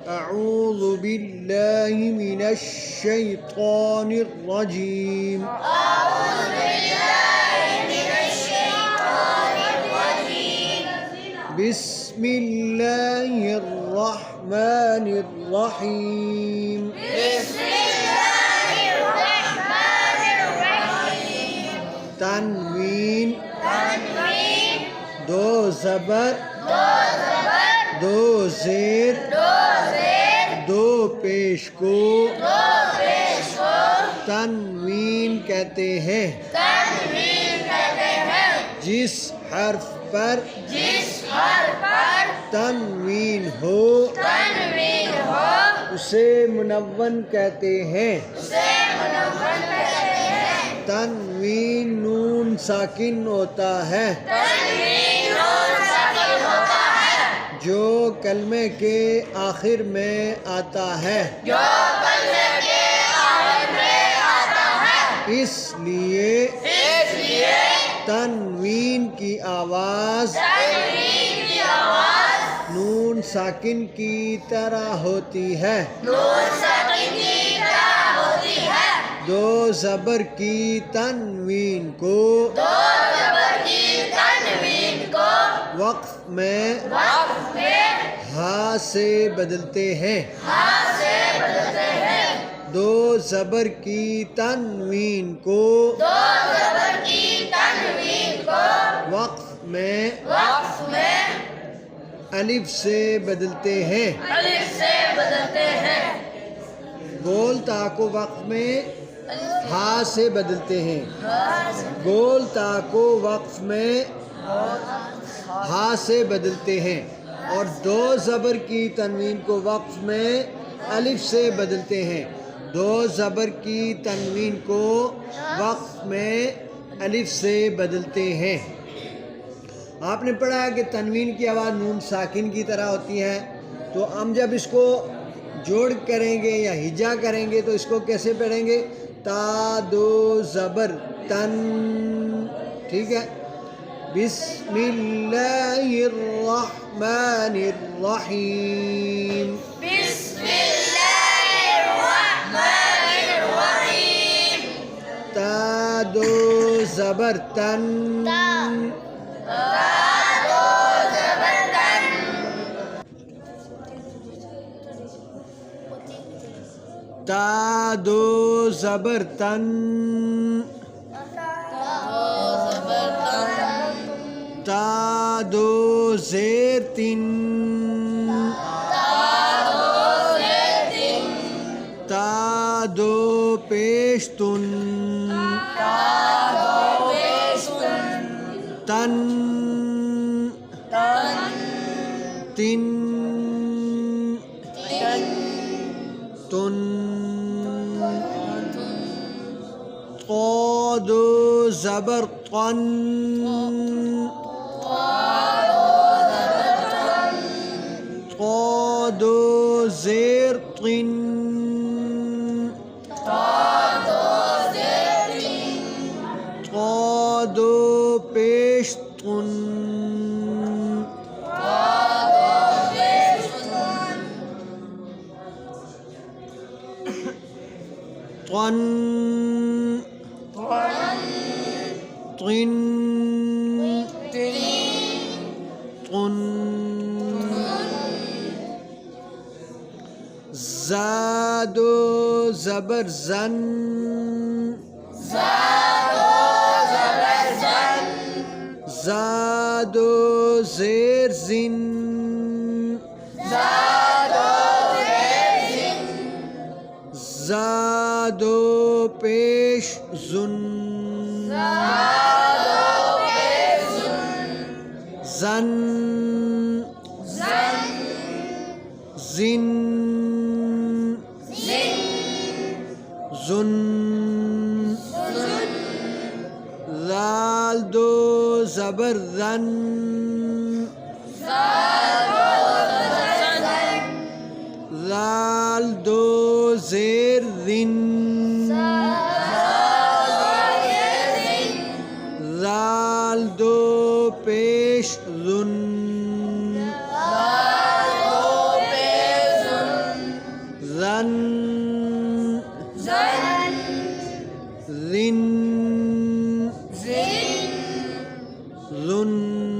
أعوذ बिल्लाहि मिनश शैतानिर रजीम। أعوذ بالله من الشيطان الرجيم. बिस्मिल्लाहिर रहमानिर रहीम। بسم الله الرحمن الرحيم. तनवीन तनवीन दो ज़बर दो ज़बर दो ज़ेर दो ज़ेर दो पेश को दो पेश को तनवीन कहते हैं। तनवीन कहते हैं। जिस हर्फ पर जिस हर्फ पर तनवीन हो तनवीन हो उसे मुनव्वन कहते हैं। उसे मुनव्वन कहते हैं। तनवीन नून साकिन होता है तनवीन नून साकिन होता है जो कलमे के आखिर में आता है, जो कलमे के आखिर में आता है। इसलिए तनवीन की आवाज़ तनवीन की आवाज़ नून साकिन की तरह होती है। नून साकिन की तरह होती है। दो ज़बर की तनवीन को दो ज़बर की तनवीन को वक्फ में वक्फ में हा से बदलते हैं। हा से बदलते हैं। दो ज़बर की तनवीन को दो ज़बर की तनवीन को वक्फ में वक्फ में अलिफ से बदलते हैं। अलिफ से बदलते हैं। गोल ता को वक्फ में हा से बदलते हैं। गोल ता को वक्फ में हा से बदलते हैं और दो ज़बर की तनवीन को वक्फ में अलिफ से बदलते हैं। दो ज़बर की तनवीन को वक्फ में अलिफ से बदलते हैं। आपने पढ़ा है कि तनवीन की आवाज़ नून साकिन की तरह होती है। तो हम जब इसको जोड़ करेंगे या हिजा करेंगे तो इसको कैसे पढ़ेंगे? ता दो ज़बर तन, ठीक है। बिस्मिल्लाहिर्रहमानिर्रहीम। बिस्मिल्लाहिर्रहमानिर्रहीम। ता दो ज़बर तन ता दो ज़बर तन ता दो ज़ेर तिन ता दो पेश तुन तन तिन तुन दो ज़बर तन दो ज़ेर तिन दो पेश तुन तन तिन तुन ज़ादो ज़बर ज़न ज़ादो ज़ेर ज़िन ज़ादो पेश ज़ुन ज़न ज़िन ज़ुन ज़ाल दो ज़बर ज़न ज़ाल दो ज़ेर ज़िन ज़ाल दो पेश ज़ुन ज़न ज़न ज़िन ज़िन ज़ुन